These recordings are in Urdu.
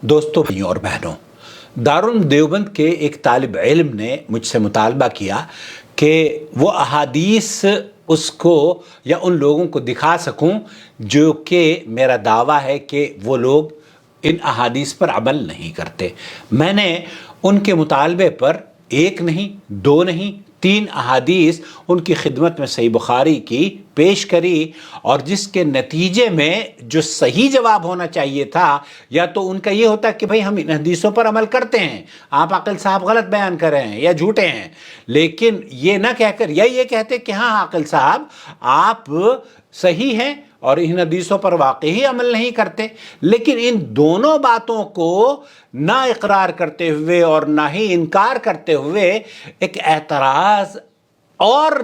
دوستوں بھائیوں اور بہنوں، دارالعلوم دیوبند کے ایک طالب علم نے مجھ سے مطالبہ کیا کہ وہ احادیث اس کو یا ان لوگوں کو دکھا سکوں جو کہ میرا دعویٰ ہے کہ وہ لوگ ان احادیث پر عمل نہیں کرتے۔ میں نے ان کے مطالبے پر ایک نہیں، دو نہیں، 3 احادیث ان کی خدمت میں صحیح بخاری کی پیش کری، اور جس کے نتیجے میں جو صحیح جواب ہونا چاہیے تھا یا تو ان کا یہ ہوتا کہ بھئی ہم ان حدیثوں پر عمل کرتے ہیں، آپ عاقل صاحب غلط بیان کر رہے ہیں یا جھوٹے ہیں، لیکن یہ نہ کہہ کر یا یہ کہتے کہ ہاں عاقل صاحب آپ صحیح ہیں اور ان حدیثوں پر واقعی عمل نہیں کرتے۔ لیکن ان دونوں باتوں کو نہ اقرار کرتے ہوئے اور نہ ہی انکار کرتے ہوئے ایک اعتراض اور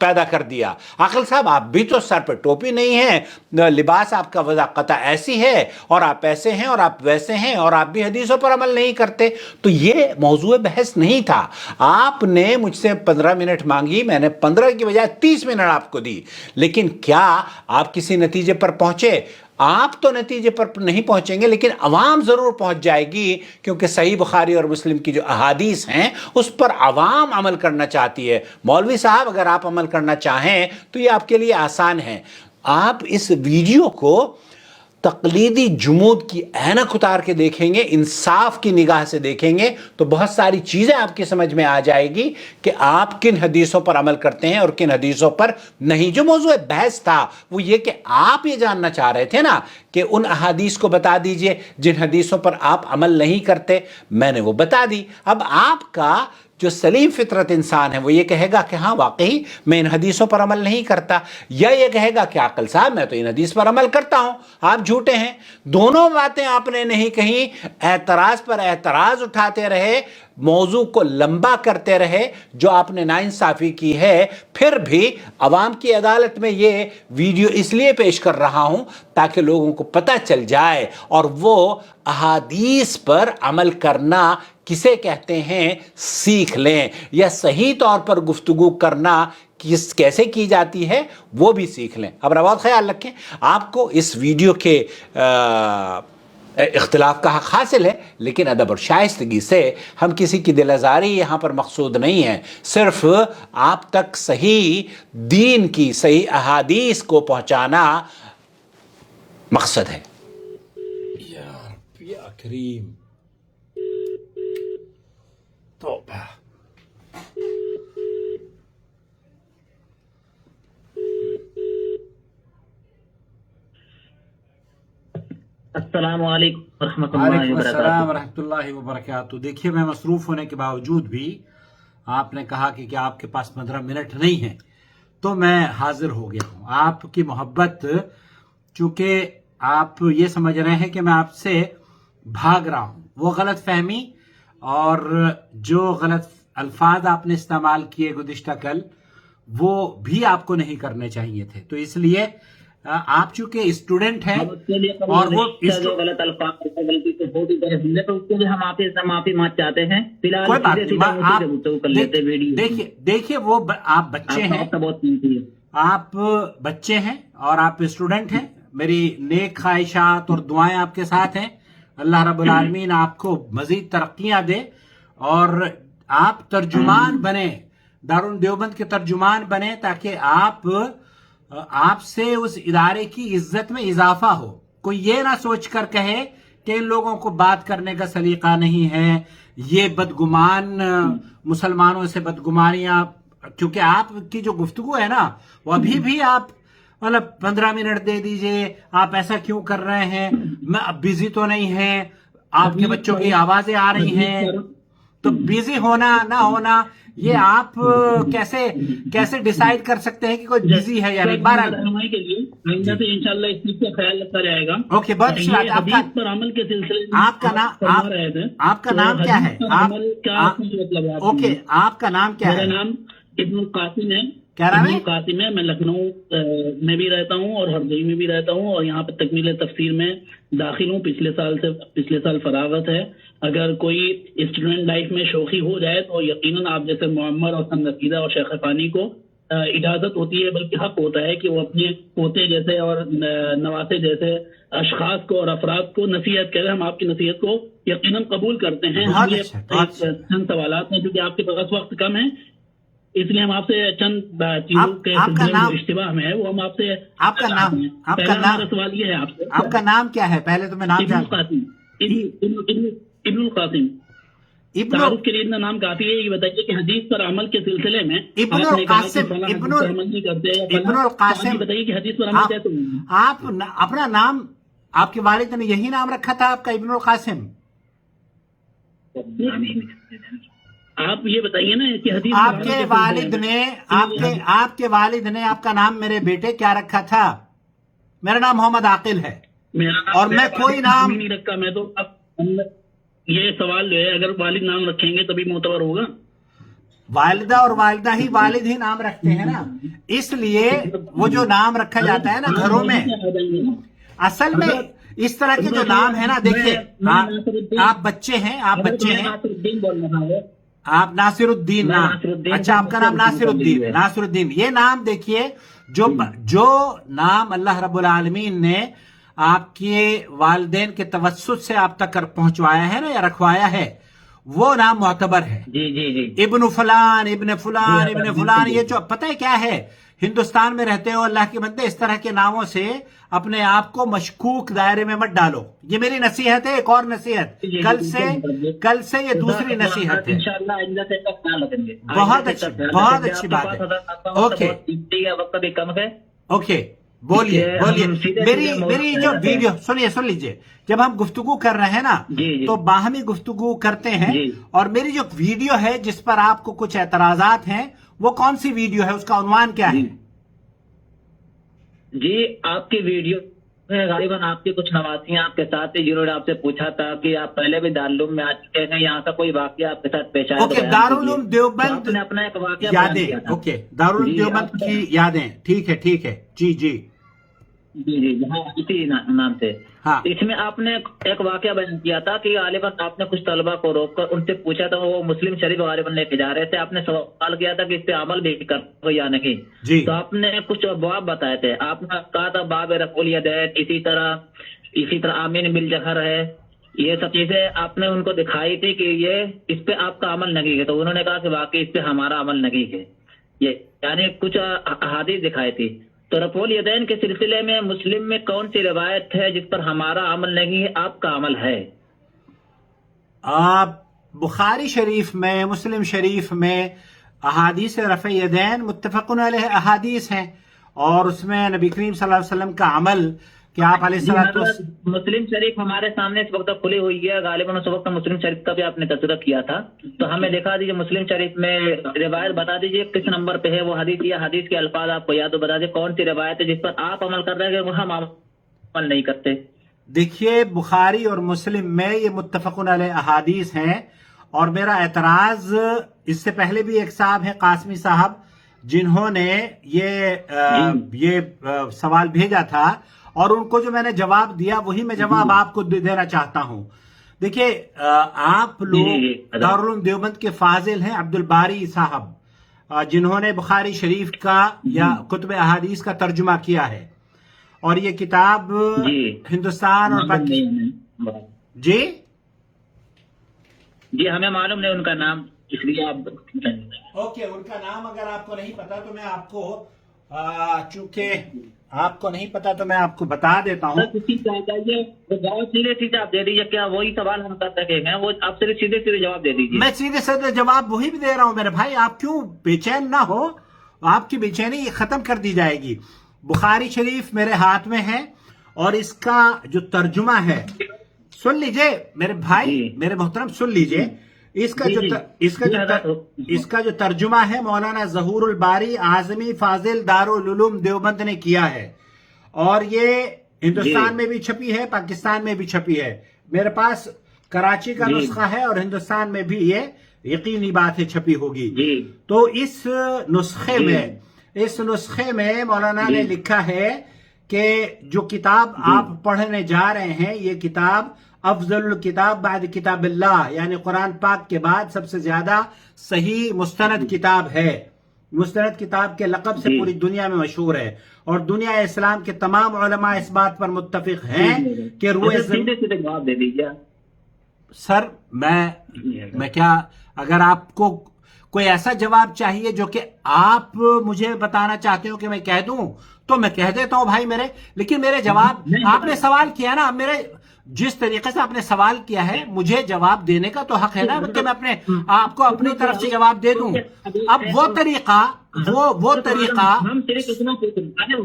پیدا کر دیا۔ عاقل صاحب آپ بھی تو سر پہ ٹوپی نہیں ہے، لباس آپ کا وضاقتہ ایسی ہے، اور آپ ایسے ہیں اور آپ ویسے ہیں، اور آپ بھی حدیثوں پر عمل نہیں کرتے۔ تو یہ موضوع بحث نہیں تھا۔ آپ نے مجھ سے 15 منٹ مانگی، میں نے 15 کی بجائے 30 منٹ آپ کو دی، لیکن کیا آپ کسی نتیجے پر پہنچے؟ آپ تو نتیجے پر نہیں پہنچیں گے، لیکن عوام ضرور پہنچ جائے گی، کیونکہ صحیح بخاری اور مسلم کی جو احادیث ہیں اس پر عوام عمل کرنا چاہتی ہے۔ مولوی صاحب اگر آپ عمل کرنا چاہیں تو یہ آپ کے لیے آسان ہے۔ آپ اس ویڈیو کو تقلیدی جمود کی اینک اتار کے دیکھیں گے، انصاف کی نگاہ سے دیکھیں گے، تو بہت ساری چیزیں آپ کی سمجھ میں آ جائے گی کہ آپ کن حدیثوں پر عمل کرتے ہیں اور کن حدیثوں پر نہیں۔ جو موضوع بحث تھا وہ یہ کہ آپ یہ جاننا چاہ رہے تھے نا کہ ان احادیث کو بتا دیجئے جن حدیثوں پر آپ عمل نہیں کرتے، میں نے وہ بتا دی۔ اب آپ کا جو سلیم فطرت انسان ہے وہ یہ کہے گا کہ ہاں واقعی میں ان حدیثوں پر عمل نہیں کرتا، یا یہ کہے گا کہ عاقل صاحب میں تو ان حدیث پر عمل کرتا ہوں، آپ جھوٹے ہیں۔ دونوں باتیں آپ نے نہیں کہیں، اعتراض پر اعتراض اٹھاتے رہے، موضوع کو لمبا کرتے رہے، جو آپ نے ناانصافی کی ہے۔ پھر بھی عوام کی عدالت میں یہ ویڈیو اس لیے پیش کر رہا ہوں تاکہ لوگوں کو پتہ چل جائے اور وہ احادیث پر عمل کرنا کسے کہتے ہیں سیکھ لیں، یا صحیح طور پر گفتگو کرنا کیسے کی جاتی ہے وہ بھی سیکھ لیں۔ اب بہت خیال رکھیں، آپ کو اس ویڈیو کے اختلاف کا حق حاصل ہے، لیکن ادب اور شائستگی سے ہم کسی کی دل آزاری یہاں پر مقصود نہیں ہے، صرف آپ تک صحیح دین کی صحیح احادیث کو پہنچانا مقصد ہے۔ یا کریم توبہ۔ السلام علیکم ورحمۃ اللہ وعلیکم وبرکاتہ۔ السلام ورحمۃ اللہ وبرکاتہ۔ دیکھیے، میں مصروف ہونے کے باوجود بھی آپ نے کہا کہ آپ کے پاس 15 منٹ نہیں ہے، تو میں حاضر ہو گیا ہوں۔ آپ کی محبت، چونکہ آپ یہ سمجھ رہے ہیں کہ میں آپ سے بھاگ رہا ہوں، وہ غلط فہمی اور جو غلط الفاظ آپ نے استعمال کیے گزشتہ کل، وہ بھی آپ کو نہیں کرنے چاہیے تھے۔ تو اس لیے آپ چونکہ اسٹوڈنٹ ہیں اور وہ جو غلط الفاظ غلطی سے ہو بھی گئے ہوں گے تو اس کے لیے ہم آپ سے معافی چاہتے ہیں۔ فی الحال دیکھیے وہ آپ بچے ہیں، آپ بچے ہیں اور آپ اسٹوڈنٹ ہیں۔ میری نیک خواہشات اور دعائیں آپ کے ساتھ ہیں۔ اللہ رب العالمین آپ کو مزید ترقیاں دے اور آپ ترجمان بنے، دارالعلوم دیوبند کے ترجمان بنے، تاکہ آپ سے اس ادارے کی عزت میں اضافہ ہو۔ کوئی یہ نہ سوچ کر کہے کہ ان لوگوں کو بات کرنے کا سلیقہ نہیں ہے، یہ بدگمان مسلمانوں سے بدگمانیاں، کیونکہ آپ کی جو گفتگو ہے نا وہ ابھی بھی آپ مطلب 15 منٹ دے دیجئے، آپ ایسا کیوں کر رہے ہیں، میں اب بیزی تو نہیں ہے، آپ کے بچوں کی آوازیں آ رہی ہیں۔ تو بیزی ہونا نہ ہونا یہ آپ کیسے ڈیسائیڈ کر سکتے ہیں کہ کوئی بیزی ہے یا نہیں؟ رہنمائی کے لیے آئندہ سے انشاءاللہ اس چیز کا خیال رکھا جائے گا۔ اوکے، بہت اچھی بات۔ حدیث پر عمل کے سلسلے میں آپ کا نام کیا ہے؟ اوکے، آپ کا نام کیا ہے؟ میرا نام ابن القاسم ہے۔ کیا نام ہے؟ قاسم ہے۔ میں لکھنؤ میں بھی رہتا ہوں اور ہردوئی میں بھی رہتا ہوں، اور یہاں پہ تکمیل تفسیر میں داخل ہوں۔ پچھلے سال فراغت ہے۔ اگر کوئی اسٹوڈنٹ لائف میں شوخی ہو جائے تو یقیناً آپ جیسے معمر اور سنگسیدہ اور شیخ فانی کو اجازت ہوتی ہے بلکہ حق ہوتا ہے کہ وہ اپنے پوتے جیسے اور نواسے جیسے اشخاص کو اور افراد کو نصیحت کریں. ہم آپ کی نصیحت کو یقیناً قبول کرتے ہیں. بہت ہم یہ اچھا، بہت اچھا. چند سوالات ہیں کیونکہ آپ کے پاس وقت کم ہے اس لیے ہم آپ سے چند چیزوں کے آپ کا سلسلے میں نام- جو اشتباہ میں ہے وہ ہم آپ سے آپ کا نام- چاہتے ہیں. آپ کا پہلا نام- ہمارا سوال یہ ہے آپ سے. آپ کا نام کیا ہے؟ پہلے تو میں نام ابن جانتا ہوں. القاسم. ابن القاسم. ابن تعارف کے لیے اتنا نام کافی ہے. یہ بتائیے کہ حدیث پر عمل کے سلسلے میں ابن آپ نے کہا کہ القاسم- فلاں ابن حدیث پر عمل نہیں کرتے یا ابن فلاں. القاسم. آپ یہ بتائیے کہ حدیث پر عمل کیسے ہوگا؟ آپ اپنا نام، آپ کے والد نے یہی نام رکھا تھا آپ کا، ابن القاسم؟ آپ یہ بتائیے نا کہ حدیث آپ کے والد نے آپ کے والد نے آپ کا نام میرے بیٹے کیا رکھا تھا؟ میرا نام محمد عاقل ہے اور میں کوئی نام نہیں رکھا. میں تو اب یہ سوال جو ہے اگر والد نام رکھیں گے تبھی معتبر ہوگا. والدہ اور والدہ ہی والد ہی نام رکھتے ہیں نا، اس لیے وہ جو نام رکھا جاتا ہے نا گھروں میں، اصل میں اس طرح کے جو نام ہے نا، دیکھیے آپ بچے ہیں، آپ ناصر الدین بول رہا ہوں. آپ ناصر الدین میں نام. ناصر الدین اچھا، آپ کا نام ناصر الدین. ہے. ناصر الدین یہ نام دیکھیے، جو نام اللہ رب العالمین نے آپ کے والدین کے توسط سے آپ تک پہنچوایا ہے نا یا رکھوایا ہے، وہ نام معتبر ہے. جی جی جی. ابن فلان، ابن فلان، ابن فلان، یہ جو پتہ ہے کیا ہے، ہندوستان میں رہتے ہو اللہ کے بندے، اس طرح کے ناموں سے اپنے آپ کو مشکوک دائرے میں مت ڈالو. یہ میری نصیحت ہے. ایک اور نصیحت، کل سے یہ دوسری نصیحت ہے. انشاءاللہ آئندہ سے اس کا خیال رکھیں گے. بہت اچھی بات ہے. اوکے وقت بھی کم ہے. اوکے، بولیے. میری جو ویڈیو سن لیجئے، جب ہم گفتگو کر رہے ہیں نا تو باہمی گفتگو کرتے ہیں، اور میری جو ویڈیو ہے جس پر آپ کو کچھ اعتراضات ہیں، وہ کون سی ویڈیو ہے، اس کا عنوان کیا ہے؟ جی آپ کی ویڈیو غالباً آپ کے کچھ نواسیاں آپ کے ساتھ تھے جنہوں نے آپ سے پوچھا تھا کہ آپ پہلے بھی دارالعلوم میں آ چکے ہیں، یہاں کا کوئی واقعہ آپ کے ساتھ پیش آیا؟ اوکے، دارالعلوم دیوبند نے اپنا ایک واقعہ یادیں. اوکے، دارالعلوم دیوبند کی یادیں. ٹھیک ہے، ٹھیک ہے. جی جی جی جی ہاں، اسی نام سے. ہاں. اس میں آپ نے ایک واقعہ بیان کیا تھا کہ غالباً آپ نے کچھ طلبہ کو روک کر ان سے پوچھا تھا، وہ مسلم شریف غالباً لے کے جا رہے تھے. آپ نے سوال کیا تھا کہ اس پہ عمل بھی کر یا نہیں. جی. تو آپ نے کچھ باب بتائے تھے. آپ نے کہا تھا باب رفع الیدین، اسی طرح آمین بالجہر ہے. یہ سب چیزیں آپ نے ان کو دکھائی تھی کہ یہ اس پہ آپ کا عمل نہیں ہے. تو انہوں نے کہا کہ واقعی اس پہ ہمارا عمل نہیں ہے. یہ یعنی کچھ احادیث دکھائی تھی. تو رفع الیدین کے سلسلے میں مسلم میں کون سی روایت ہے جس پر ہمارا عمل نہیں ہے، آپ کا عمل ہے؟ بخاری شریف میں، مسلم شریف میں احادیث رفع یدین متفقن علیہ احادیث ہیں، اور اس میں نبی کریم صلی اللہ علیہ وسلم کا عمل کہ آپ علیہ السلام. مسلم شریف ہمارے سامنے اس وقت کھلی ہوئی ہے. غالباً اس وقت مسلم شریف کا بھی آپ نے تذکرہ کیا تھا، تو ہمیں دکھا دیجیے مسلم شریف میں روایت بتا دیجیے کس نمبر پہ ہے وہ حدیث، یا حدیث کے الفاظ آپ کو یاد تو بتا دیجیے کون سی روایت ہے جس پر آپ عمل کر رہے ہیں کہ ہم عمل نہیں کرتے. دیکھیے، بخاری اور مسلم میں یہ متفقن علیہ احادیث ہیں، اور میرا اعتراض اس سے پہلے بھی ایک صاحب ہیں قاسمی صاحب جنہوں نے یہ سوال بھیجا تھا، اور ان کو جو میں نے جواب دیا وہی میں جواب آپ کو دینا چاہتا ہوں. دیکھیے، آپ لوگ دارالعلوم دیوبند کے فاضل ہیں عبد الباری صاحب، جنہوں نے بخاری شریف کا یا کتب احادیث کا ترجمہ کیا ہے، اور یہ کتاب ہندوستان اور پاکستان. جی جی ہمیں معلوم نہیں ان کا نام، اس لیے آپ اوکے، ان کا نام اگر آپ کو نہیں پتا تو میں آپ کو چونکہ آپ کو نہیں پتا تو میں آپ کو بتا دیتا ہوں. سیدھے سیدھے آپ دے دیجیے. کیا وہی سوال ہم کر سکیں گے؟ وہ آپ صرف سیدھے سیدھے جواب دے دیجیے. میں سیدھے سیدھے جواب وہی بھی دے رہا ہوں میرے بھائی. آپ کیوں بے چین نہ ہو، آپ کی بے چینی ختم کر دی جائے گی. بخاری شریف میرے ہاتھ میں ہے، اور اس کا جو ترجمہ ہے، سن لیجئے میرے بھائی، میرے محترم سن لیجئے. اس کا جو ترجمہ ہے مولانا ظہور الباری اعظمی فاضل دارالعلوم دیوبند نے کیا ہے، اور یہ ہندوستان میں بھی چھپی ہے، پاکستان میں بھی چھپی ہے. میرے پاس کراچی کا نسخہ ہے، اور ہندوستان میں بھی یہ یقینی بات ہے چھپی ہوگی. تو اس نسخے میں مولانا نے لکھا ہے کہ جو کتاب آپ پڑھنے جا رہے ہیں، یہ کتاب افضل الکتاب بعد کتاب اللہ، یعنی قرآن پاک کے بعد سب سے زیادہ صحیح مستند کتاب ہے. مستند کتاب کے لقب سے پوری دنیا میں مشہور ہے، اور دنیا اسلام کے تمام علماء اس بات پر متفق ہیں کہ روئے سیدھے سیدھے جواب دے دیجیے سر میں کیا، اگر آپ کو کوئی ایسا جواب چاہیے جو کہ آپ مجھے بتانا چاہتے ہو کہ میں کہہ دوں تو میں کہہ دیتا ہوں بھائی میرے، لیکن میرے جواب آپ نے سوال کیا نا، میرے جس طریقے سے آپ نے سوال کیا ہے مجھے جواب دینے کا تو حق ہے نا کہ میں اپنے آپ کو اپنی طرف سے جواب دے دوں۔ اب وہ طریقہ ہم صرف اتنا پوچھ رہے ہیں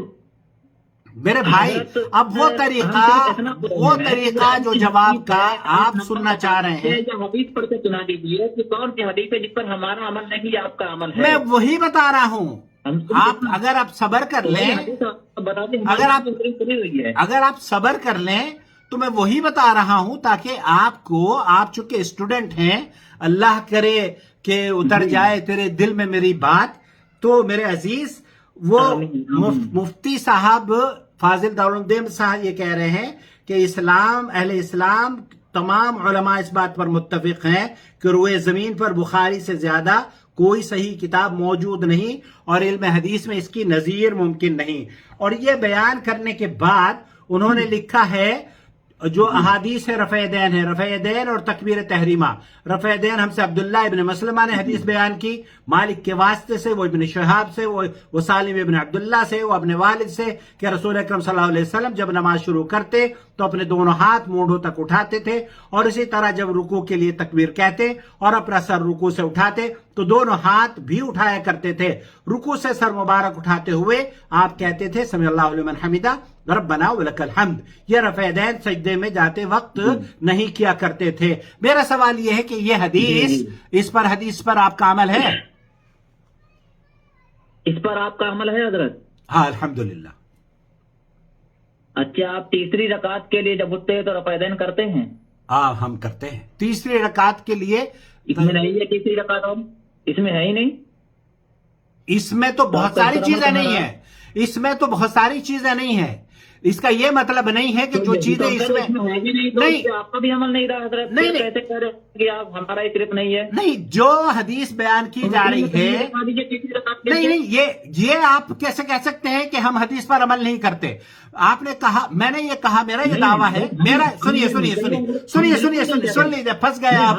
میرے بھائی، اب وہ طریقہ جو جواب کا آپ سننا چاہ رہے ہیں، حدیث پڑھ کے سنا دیجیے کہ کون سی حدیث ہے جس پر ہمارا عمل نہیں آپ کا عمل ہے۔ میں وہی بتا رہا ہوں، آپ اگر آپ صبر کر لیں، اگر آپ صبر کر لیں تو میں وہی بتا رہا ہوں تاکہ آپ چونکہ اسٹوڈنٹ ہیں، اللہ کرے کہ اتر جائے تیرے دل میں میری بات۔ تو میرے عزیز، وہ مفتی صاحب فاضل دارالعلوم صاحب یہ کہہ رہے ہیں کہ اہل اسلام تمام علماء اس بات پر متفق ہیں کہ روئے زمین پر بخاری سے زیادہ کوئی صحیح کتاب موجود نہیں، اور علم حدیث میں اس کی نظیر ممکن نہیں۔ اور یہ بیان کرنے کے بعد انہوں نے لکھا ہے جو احادیث ہے رفع دین اور تکبیر تحریمہ۔ رفع دین ہم سے عبداللہ ابن مسلمہ نے حدیث بیان کی مالک کے واسطے سے، وہ ابن شہاب سے، وہ سالم ابن عبداللہ سے، وہ اپنے والد سے کہ رسول اکرم صلی اللہ علیہ وسلم جب نماز شروع کرتے تو اپنے دونوں ہاتھ مونڈوں تک اٹھاتے تھے، اور اسی طرح جب رکوع کے لیے تکبیر کہتے اور اپنا سر رکوع سے اٹھاتے تو دونوں ہاتھ بھی اٹھایا کرتے تھے۔ رکوع سے سر مبارک اٹھاتے ہوئے آپ کہتے تھے سمع اللہ لمن حمدہ ربنا ولک الحمد۔ یہ رفع دین سجدے میں جاتے وقت نہیں کیا کرتے تھے۔ میرا سوال یہ ہے کہ یہ حدیث حدیث پر آپ کا عمل ہے؟ اس پر آپ کا عمل ہے حضرت؟ ہاں الحمدللہ۔ اچھا، آپ تیسری رکعت کے لیے جب اٹھتے ہیں تو رفع دین کرتے ہیں؟ ہاں ہم کرتے ہیں تیسری رکعت کے لیے۔ اس میں نہیں ہے تیسری رکعت؟ اس میں ہے ہی نہیں؟ اس میں تو بہت ساری چیزیں نہیں ہیں، اس میں تو بہت ساری چیزیں نہیں ہیں۔ اس کا یہ مطلب نہیں ہے کہ جو چیزیں اس میں نہیں، آپ کا بھی عمل نہیں رہا حضرت، کیسے کہہ رہے ہیں کہ آپ ہمارا ہی صرف نہیں ہے؟ نہیں، جو حدیث بیان کی جا رہی ہے، نہیں، یہ آپ کیسے کہہ سکتے ہیں کہ ہم حدیث پر عمل نہیں کرتے؟ آپ نے کہا، میں نے یہ کہا، میرا یہ دعویٰ ہے، میرا سنیے سن لیجیے، پھنس گئے آپ،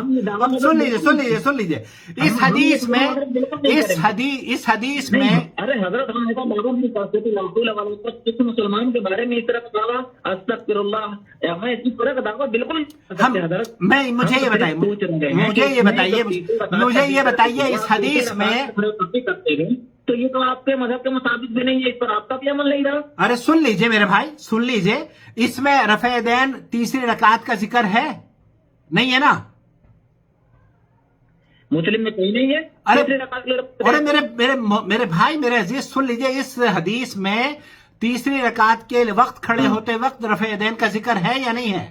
سن لیجیے اس حدیث میں ارے حضرت ہم ایسا دعویٰ نہیں کرتے کہ مسلمان کے بارے میں اس طرح کا دعویٰ استغفر اللہ، میں اس طرح کا دعویٰ بالکل حضرت۔ مجھے یہ بتائیے اس حدیث میں، تو یہ تو آپ کے مذہب کے مطابق بھی نہیں ہے، اس پر آپ کا بھی عمل نہیں رہا۔ ارے سن لیجئے میرے بھائی، سن لیجئے، اس میں رفع دین تیسری رکعت کا ذکر ہے؟ نہیں ہے نا؟ مسلم میں کوئی نہیں ہے؟ ارے میرے بھائی، میرے عزیز، سن لیجئے، اس حدیث میں تیسری رکعت کے وقت کھڑے ہوتے وقت رفع دین کا ذکر ہے یا نہیں ہے؟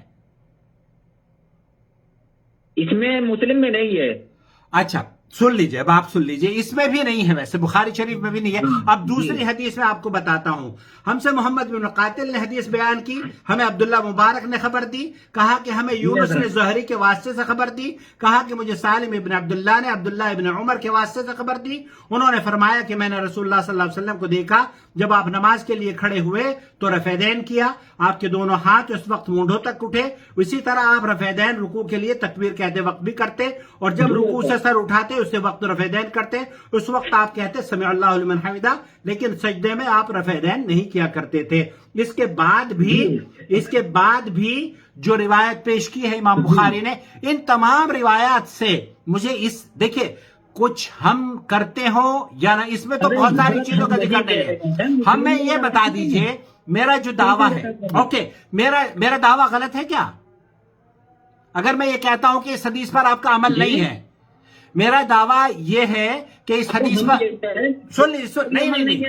اس میں مسلم میں نہیں ہے۔ اچھا سن لیجئے، اب آپ سن لیجئے، اس میں بھی نہیں ہے، ویسے بخاری شریف میں بھی نہیں ہے۔ اب دوسری حدیث میں آپ کو بتاتا ہوں، ہم سے محمد بن قاتل نے حدیث بیان کی، ہمیں عبداللہ مبارک نے خبر دی، کہا کہ ہمیں یونس نے زہری کے واسطے سے خبر دی، کہا کہ مجھے سالم ابن عبداللہ نے عبداللہ ابن عمر کے واسطے سے خبر دی، انہوں نے فرمایا کہ میں نے رسول اللہ صلی اللہ علیہ وسلم کو دیکھا جب آپ نماز کے لیے کھڑے ہوئے تو رفع دین کیا، آپ کے دونوں ہاتھ اس وقت مونڈوں تک اٹھے، اسی طرح آپ رفع دین رکوع کے لیے تکبیر کہتے وقت بھی کرتے، اور جب رکوع سے سر اٹھاتے اسی وقت رفع دین کرتے، اس وقت آپ کہتے سمع اللہ لمن حمدہ، لیکن سجدے میں آپ رفع دین نہیں کیا کرتے تھے۔ اس کے بعد بھی جو روایت پیش کی ہے امام بخاری نے، ان تمام روایات سے مجھے دیکھیں، کچھ ہم کرتے ہوں یا نہ، اس میں تو بہت ساری چیزوں کا ذکر نہیں ہے۔ ہمیں یہ بتا دیجئے، میرا جو دعویٰ ہے، اوکے، میرا دعویٰ غلط ہے کیا؟ اگر میں یہ کہتا ہوں کہ اس حدیث پر آپ کا عمل نہیں ہے، میرا دعویٰ یہ ہے کہ اس حدیث پر نہیں،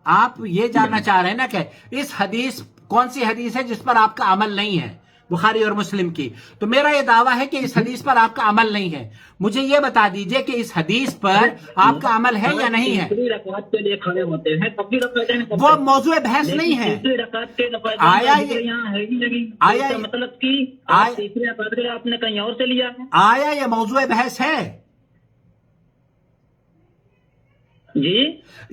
آپ یہ جاننا چاہ رہے ہیں نا کہ اس حدیث کون سی حدیث ہے جس پر آپ کا عمل نہیں ہے، بخاری اور مسلم کی، تو میرا یہ دعویٰ ہے کہ اس حدیث پر آپ کا عمل نہیں ہے۔ مجھے یہ بتا دیجئے کہ اس حدیث پر آپ کا عمل ہے یا نہیں ہے؟ وہ موضوع بحث نہیں ہے۔ مطلب کہ آپ نے کہیں اور سے لیا ہے؟ آیا یہ موضوع بحث ہے؟ جی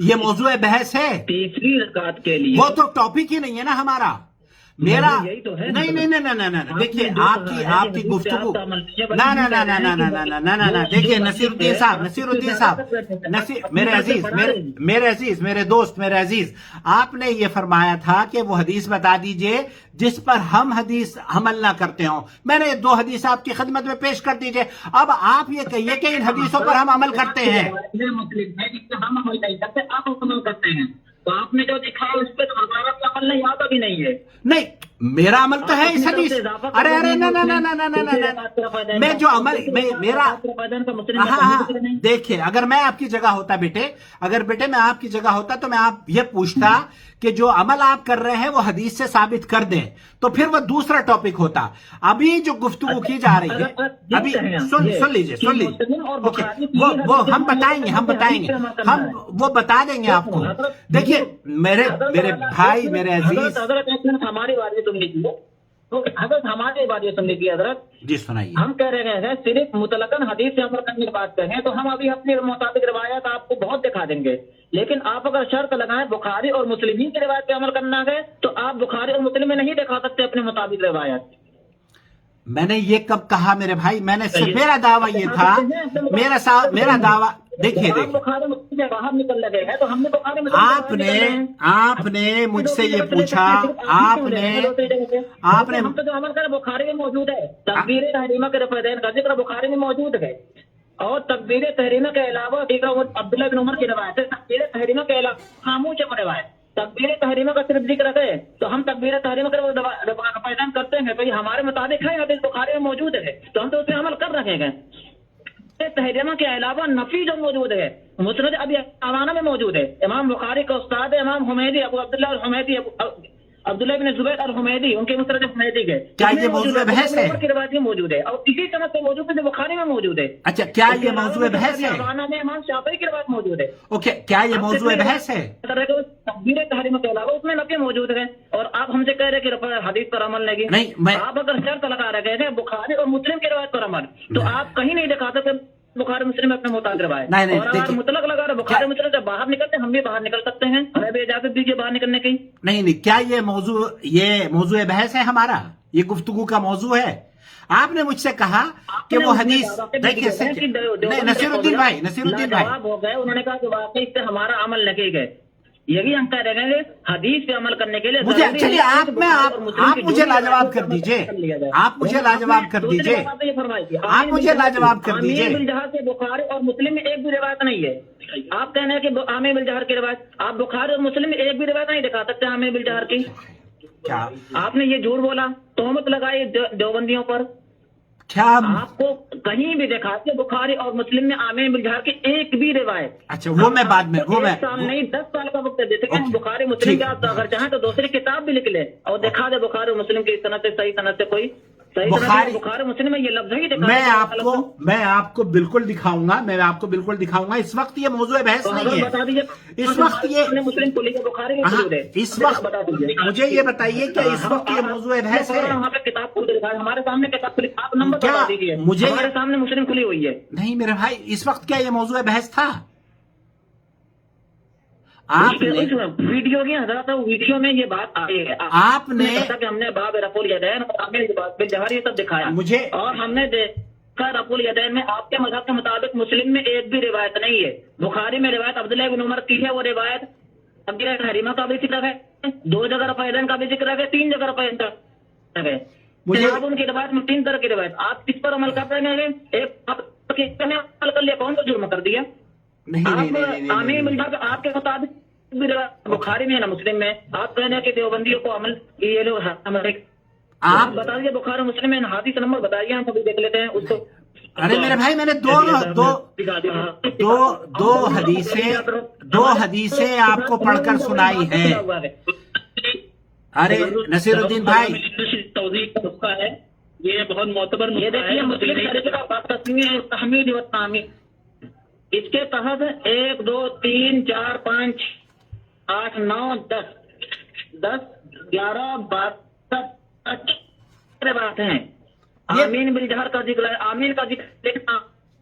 یہ موضوع بحث ہے تیسری رکعت کے لیے وہ تو ٹاپک ہی نہیں ہے نا ہمارا میرا یہی تو ہے نہیں نہیں نہیں نہیں نہیں دیکھیے آپ کی گفتگو نہ دیکھیے نصیر الدین صاحب میرے عزیز میرے دوست میرے عزیز آپ نے یہ فرمایا تھا کہ وہ حدیث بتا دیجئے جس پر ہم حدیث عمل نہ کرتے ہوں میں نے 2 حدیث آپ کی خدمت میں پیش کر دیجئے اب آپ یہ کہیے کہ ان حدیثوں پر ہم عمل کرتے ہیں ہم عمل نہیں کرتے آپ عمل کرتے ہیں تو آپ نے جو دکھایا اس پہ ہمارا عمل نہیں یاد ابھی نہیں ہے نہیں میرا عمل تو ہے اس حدیث ارے نہ میں جو عمل میرا ہاں دیکھیں اگر میں آپ کی جگہ ہوتا بیٹے میں آپ کی جگہ ہوتا تو میں آپ یہ پوچھتا کہ جو عمل آپ کر رہے ہیں وہ حدیث سے ثابت کر دیں تو پھر وہ دوسرا ٹاپک ہوتا ابھی جو گفتگو کی جا رہی ہے ابھی سن لیجئے وہ ہم بتائیں گے ہم وہ بتا دیں گے آپ کو دیکھیے میرے بھائی میرے عزیز ہماری بات سن لیجیے تو حضرت ہماری بات سن لیجیے حضرت جی سنائیے ہم کہہ رہے ہیں صرف مطلقاً حدیث سے عمل کرنے کی بات کریں تو ہم ابھی اپنے مطابق روایات آپ کو بہت دکھا دیں گے لیکن آپ اگر شرط لگائیں بخاری اور مسلم کی روایت پہ عمل کرنا ہے تو آپ بخاری اور مسلم میں نہیں دکھا سکتے اپنے مطابق روایات میں نے یہ کب کہا میرے بھائی میں نے صرف میرا دعویٰ یہ تھا میرا دعویٰ دیکھیے باہر نکل لگے ہیں تو ہم نے آپ نے مجھ سے یہ پوچھا آپ نے ہم تو جو عمل کریں بخاری میں موجود ہے تکبیر تحریمہ کے رفعین کا ذکر بخاری میں موجود ہے اور تکبیر تحریمہ کے علاوہ عبداللہ بن عمر کی روایت ہے تکبیر تحریمہ کے علاوہ خاموش روایت تکبیر تحریمہ کا صرف ذکر ہے تو ہم تکبیر تحریمہ کا رفعین کرتے ہیں تو یہ ہمارے مطابق ہے حدیث بخاری میں موجود ہے تو ہم تو اس پہ عمل کر رہے ہیں تحریمہ کے علاوہ نفی جو موجود ہے مسند ابی عوانہ میں موجود ہے امام بخاری کا استاد ہے امام حمیدی ابو عبداللہ الحمیدی عبداللہ بن زبیر الحمیدی ان کے مسند حمیدی کے کیا یہ موضوع بحث ہے کی روایت موجود ہے اور اسی طرح سے موجود ہے جو بخاری میں موجود ہے اچھا کیا یہ موضوع بحث ہے عوانہ میں امام شافعی کی روایت موجود ہے اوکے کیا یہ موضوع بحث ہے تکبیر تحریمہ کے علاوہ اس میں نفی موجود ہے اور آپ ہم سے کہہ رہے کہ حدیث پر عمل نہیں آپ اگر شرط لگا رہے ہیں بخاری اور مسلم کی روایت پر عمل تو آپ کہیں نہیں دکھا سکتے بخاری مسلم میں اپنے مطابق روایت اور اگر مطلق لگا رہے بخاری مسلم سے باہر نکلتے ہم بھی باہر نکل سکتے ہیں ہمیں بھی اجازت دیجیے باہر نکلنے کی نہیں کیا یہ موضوع بحث ہے ہمارا یہ گفتگو کا موضوع ہے آپ نے مجھ سے کہا کہ وہ حدیث دیکھیے نصیر الدین بھائی جواب ہو گئے انہوں نے کہا کہ واقعی سے ہمارا عمل لگے گئے یہی ہم کہہ رہے ہیں حدیث پہ عمل کرنے کے لیے چلیے آپ مجھے لاجواب کر دیجئے آپ مجھے لاجواب کر دیجئے آپ مجھے لاجواب کر دیجئے بالجہر سے بخاری اور مسلم میں ایک بھی روایت نہیں ہے آپ کہنے ہیں کہ عامر بالجہر کی روایت آپ بخاری اور مسلم میں ایک بھی روایت نہیں دکھا سکتے عامر بالجہر کی آپ نے یہ جھوٹ بولا تہمت لگائی دیوبندیوں پر کیا آپ کو کہیں بھی دکھا کے بخاری اور مسلم میں عامر بالجہر کی ایک بھی روایت اچھا وہ میں بعد میں سال نہیں 10 سال کا وقت دیتے کہ ہم بخاری مسلم کے آپ اگر چاہیں تو دوسری کتاب بھی لکھ لیں اور دکھا دے بخاری اور مسلم کی صنعت صحیح صنعت سے کوئی بخاری مسلم میں یہ لفظ ہی دکھا میں آپ کو بالکل دکھاؤں گا اس وقت یہ موضوع بحث نہیں ہے بتا دیجیے اس وقت یہ مسلم کو لکھے بخاری اس وقت مجھے یہ بتائیے کہ اس وقت یہ موضوع بحث ہے وہاں پہ کتاب کھول کے دکھائے ہمارے سامنے کتاب کھلی آپ نمبر بتا دیجیے مجھے ہمارے سامنے مسلم کھلی ہوئی ہے نہیں میرے بھائی اس وقت کیا یہ موضوع بحث تھا آپ نے ویڈیو کی حضرت ویڈیو میں یہ بات آئی ہے آپ نے کہ ہم نے باب رفع الیدین اور بالجہر یہ سب دکھایا مجھے اور ہم نے دیکھا رفع الیدین میں آپ کے مذہب کے مطابق مسلم میں ایک بھی روایت نہیں ہے بخاری میں روایت عبداللہ بن عمر کی ہے وہ روایت تکبیر تحریمہ کا بھی ذکر ہے 2 جگہ رفع الیدین کا بھی ذکر ہے 3 جگہ رفع الیدین ہے مجھے ان کی روایت میں 3 طرح کی روایت آپ کس پر عمل کر رہے ہیں ایک عمل کر لیا کون تو جرم کر دیا عامر بالجہر آپ کے مطابق بخاری میں ہے نا مسلم میں آپ کہنے کہ دیوبندیوں کو عمل یہ لوگ آپ بتا دیجیے بخاری مسلم میں حدیث نمبر بتائیے ہم کبھی دیکھ لیتے ہیں اس کو ارے میرے بھائی میں نے دو حدیثیں آپ کو پڑھ کر سنائی ہیں ارے نصیر الدین بھائی توضیح کا نسخہ ہے یہ بہت معتبر یہ دیکھیے مسلم تحمید و تعمیر اس کے تحت 1 2 3 4 5 8 9 10 10 11 12 بات ہیں آمین بالجہر کا ذکر ہے آمین کا ذکر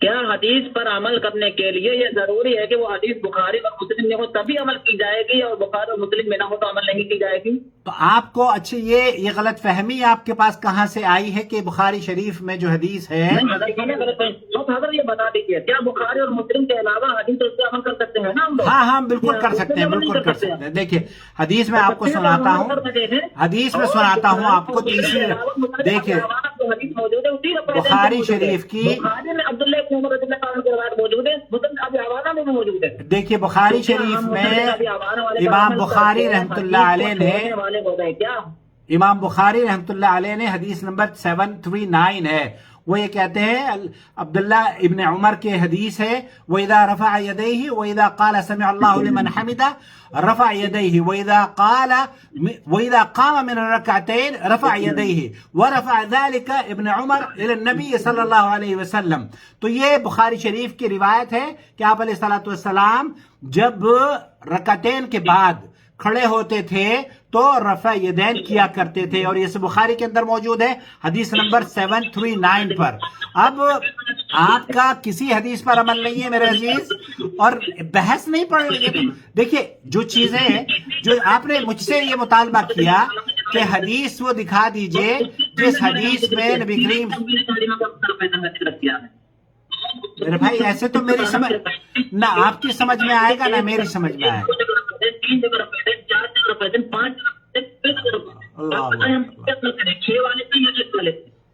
کیا حدیث پر عمل کرنے کے لیے یہ ضروری ہے کہ وہ حدیث بخاری اور مسلم میں ہو تبھی عمل کی جائے گی، اور بخاری اور مسلم میں نہ ہو تو عمل نہیں کی جائے گی؟ تو آپ کو اچھا یہ غلط فہمی آپ کے پاس کہاں سے آئی ہے کہ بخاری شریف میں جو حدیث ہے؟ حضرت یہ بتا دیجیے، کیا بخاری اور مسلم کے علاوہ حدیث اس پہ عمل کر سکتے ہیں نا ہم لوگ؟ ہاں بالکل کر سکتے ہیں، بالکل کر سکتے ہیں. دیکھیے حدیث میں آپ کو سناتا ہوں، حدیث میں سناتا ہوں آپ کو. تیسری دیکھیے بخاری شریف کی، دیکھیے بخاری شریف میں امام بخاری رحمۃ اللہ علیہ نے، امام بخاری رحمۃ اللہ علیہ نے حدیث نمبر 739 ہے، وہ یہ کہتے ہیں عبداللہ ابن عمر کے حدیث ہے، وَإِذَا رَفَعَ يَدَيْهِ وَإِذَا قَالَ سَمِعَ اللَّهُ لِمَنْ حَمِدَهُ رَفَعَ يَدَيْهِ وَإِذَا قَامَ مِنَ الرَّكْعَتَيْنِ رَفَعَ يَدَيْهِ وَرَفَعَ ذَلِكَ ابن عمر إِلَى النَّبِيِّ صلی اللہ علیہ وسلم. تو یہ بخاری شریف کی روایت ہے کہ آپ علیہ الصلوۃ والسلام جب رکعتین کے بعد کھڑے ہوتے تھے تو رفع یدین کیا کرتے تھے، اور یہ بخاری کے اندر موجود ہے حدیث نمبر 739 پر. اب آپ کا کسی حدیث پر عمل نہیں ہے میرے عزیز، اور بحث نہیں پڑ رہی ہے. دیکھیے جو چیزیں جو آپ نے مجھ سے یہ مطالبہ کیا کہ حدیث وہ دکھا دیجئے جس حدیث میں نبی کریم، میرے بھائی ایسے تو میری سمجھ نہ آپ کی سمجھ میں آئے گا نہ میری سمجھ میں آئے گا.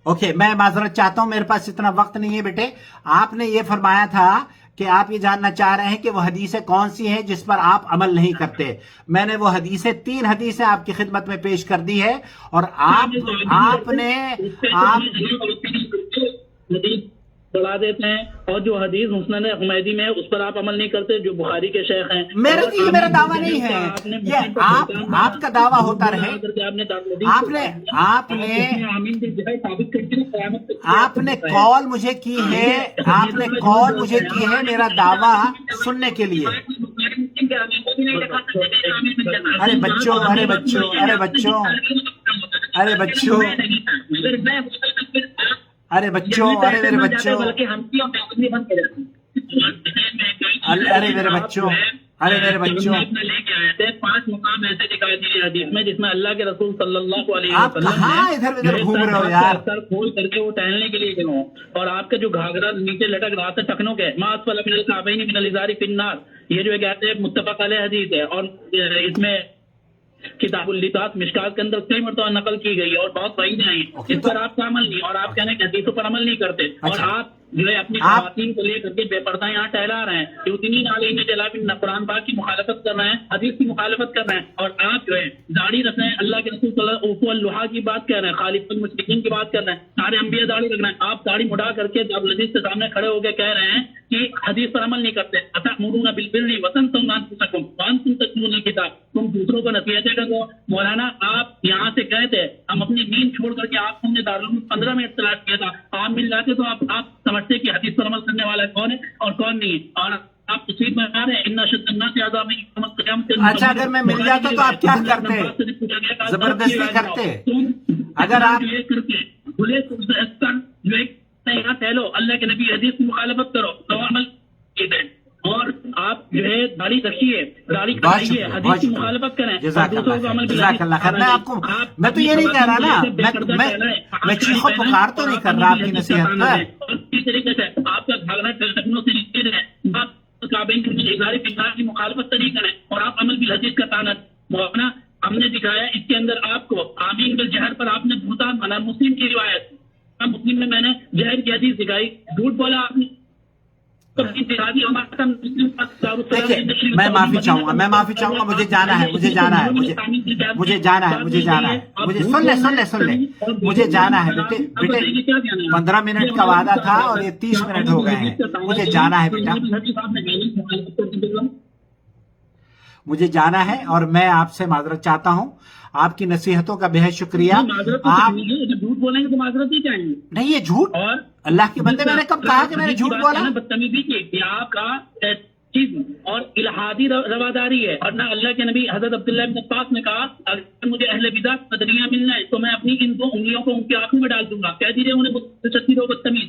اوکے میں معذرت چاہتا ہوں، میرے پاس اتنا وقت نہیں ہے بیٹے. آپ نے یہ فرمایا تھا کہ آپ یہ جاننا چاہ رہے ہیں کہ وہ حدیثیں کون سی ہیں جس پر آپ عمل نہیں کرتے. میں نے وہ حدیثیں 3 حدیثیں آپ کی خدمت میں پیش کر دی ہے، اور آپ نے بڑھا دیتے ہیں، اور جو حدیث مسند حمیدی میں اس پر آپ عمل نہیں کرتے جو بخاری کے شیخ ہیں. میرا دعویٰ نہیں ہے یہ، آپ کا دعویٰ ہوتا رہے. آپ نے کال مجھے کی ہے، آپ نے کال مجھے کی ہے میرا دعویٰ سننے کے لیے. ارے بچوں ارے بچوں ارے بچوں ارے بچوں ارے بچوں ارے میرے بچوں ارے میرے بچوں ارے میرے بچوں، 5 مقام ایسے دکھائی دیے حدیث میں جس میں اللہ کے رسول صلی اللہ علیہ آپ کہاں ادھر ادھر گھوم رہے ہو یار؟ سر کھول کر کے وہ ٹہلنے کے لیے گئے ہوں، اور آپ کا جو گھاگرا نیچے لٹک رہا تھا ٹکنوں کے، ما اسفل من الکعبین من الازار فی النار، یہ جو کہتے ہیں متفق علیہ حدیث ہے، اور اس میں کتاب اللباس مشکات کے اندر کئی مرتبہ نقل کی گئی ہے اور بہت صحیح ہیں. اس پر آپ کا عمل نہیں، اور آپ کہنے کہ حدیثوں پر عمل نہیں کرتے، اور آپ جو ہے اپنی خواتین کو لے کر کے بے پردہ یہاں ٹہلا رہے ہیں، یوتنین علیہ جلاب قرآن پاک کی مخالفت کر رہے ہیں، حدیث کی مخالفت کر رہے ہیں، اور آپ جو ہے داڑھی رکھ رہے ہیں، اللہ کے رسول صلی اللہ علیہ وسلم اللحا کی بات کر رہے ہیں، خالق المشرکین کی بات کر رہے ہیں، سارے انبیاء داڑھی رکھ رہے ہیں. آپ داڑھی مڑا کر کے اب حدیث کے سامنے کھڑے ہو کے کہہ رہے ہیں کہ حدیث پر عمل نہیں کرتے. اتأمرون بالبر وتنسون انفسکم وانتم تتلون الکتاب، تم دوسروں کو نصیحتیں کرو. مولانا آپ یہاں سے گئے تھے، ہم اپنی نیند چھوڑ کر کے آپ ہم نے دارالعلوم 15 منٹ تلاش کیا تھا، آپ مل جاتے تو آپ سمجھتے کہ حدیث پر عمل کرنے والا کون ہے اور کون نہیں ہے، اور آپ تصویر میں آ رہے ہیں ان اشد الناس عذابا یوم القیامۃ. اچھا اگر میں مل جاتا تو آپ کیا کرتے؟ زبردستی کرتے؟ اگر آپ یہ کر کے بھلے جو ایک یہاں ٹہلو، اللہ کے نبی حدیث کی مخالفت کرو تو عمل کیجیے، اور آپ جو ہے داڑھی رکھیے، داڑھی کٹائیے، حدیث کی مخالفت کریں. جزاک اللہ خیر. میں آپ کو میں تو یہ نہیں کہہ رہا نا، میں چیخو پکار تو نہیں کر رہا آپ کی نصیحت پر. اس طریقے سے آپ کا بھاگنا ٹکنوں سے نیچے ہے، آپ کعبین کی اظہار فقہ کی مخالفت نہیں کریں، اور آپ عمل بالحدیث کا تانت مولانا ہم نے دکھایا. اس کے اندر آپ کو آمین بالجہر پر آپ نے بہتان بنا، مسلم کی روایت، مسلم میں میں نے جہر کی حدیث دکھائی، جھوٹ بولا آپ نے. میں معافی چاہوں گا، مجھے جانا ہے، مجھے جانا ہے مجھے سن لے مجھے جانا ہے بیٹے. 15 منٹ کا وعدہ تھا اور یہ 30 منٹ ہو گئے ہیں. مجھے جانا ہے بیٹا، مجھے جانا ہے، اور میں آپ سے معذرت چاہتا ہوں. آپ کی نصیحتوں کا بے حد شکریہ. آپ جھوٹ بولیں گے تو معذرت ہی چاہیں گے. نہیں یہ جھوٹ، اور اللہ کے بندے میں نے کب کہا کہ میں نے جھوٹ بولا؟ بدتمیزی کی آپ کا اور الہادی رواداری ہے، اور نہ اللہ کے نبی حضرت عبداللہ بن عباس نے کہا اگر مجھے اہل بدعت مدنیہ ملنا ہے تو میں اپنی ان 2 انگلیوں کو ان کی آنکھوں میں ڈال دوں گا. کہہ دیجیے انہیں بدتمیز.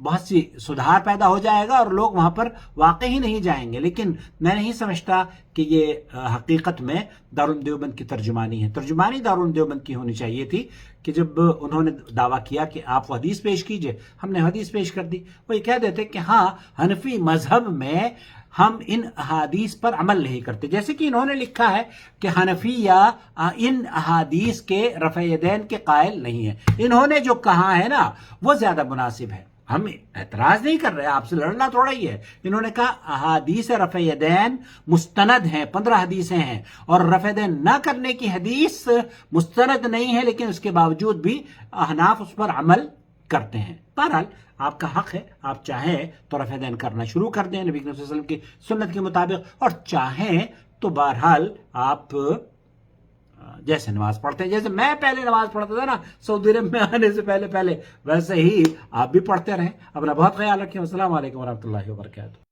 بہت سی سدھار پیدا ہو جائے گا اور لوگ وہاں پر واقع ہی نہیں جائیں گے. لیکن میں نہیں سمجھتا کہ یہ حقیقت میں دارالعلوم دیوبند کی ترجمانی ہے. ترجمانی دارالعلوم دیوبند کی ہونی چاہیے تھی کہ جب انہوں نے دعویٰ کیا کہ آپ وہ حدیث پیش کیجئے، ہم نے حدیث پیش کر دی، وہ یہ کہہ دیتے کہ ہاں حنفی مذہب میں ہم ان احادیث پر عمل نہیں کرتے. جیسے کہ انہوں نے لکھا ہے کہ حنفیہ ان احادیث کے رفع یدین کے قائل نہیں ہیں. انہوں نے جو کہا ہے نا وہ زیادہ مناسب ہے. ہم اعتراض نہیں کر رہے، آپ سے لڑنا تھوڑا ہی ہے. انہوں نے کہا احادیث رفع یدین مستند ہیں، 15 حدیثیں ہیں، اور رفع یدین نہ کرنے کی حدیث مستند نہیں ہے، لیکن اس کے باوجود بھی احناف اس پر عمل کرتے ہیں. بہرحال آپ کا حق ہے، آپ چاہیں تو رفع یدین کرنا شروع کر دیں نبی کریم صلی اللہ علیہ وسلم کی سنت کے مطابق، اور چاہیں تو بہرحال آپ جیسے نماز پڑھتے ہیں، جیسے میں پہلے نماز پڑھتا تھا نا سعودی عرب میں آنے سے پہلے ویسے ہی آپ بھی پڑھتے رہیں. اپنا بہت خیال رکھیں. السلام علیکم ورحمۃ اللہ وبرکاتہ.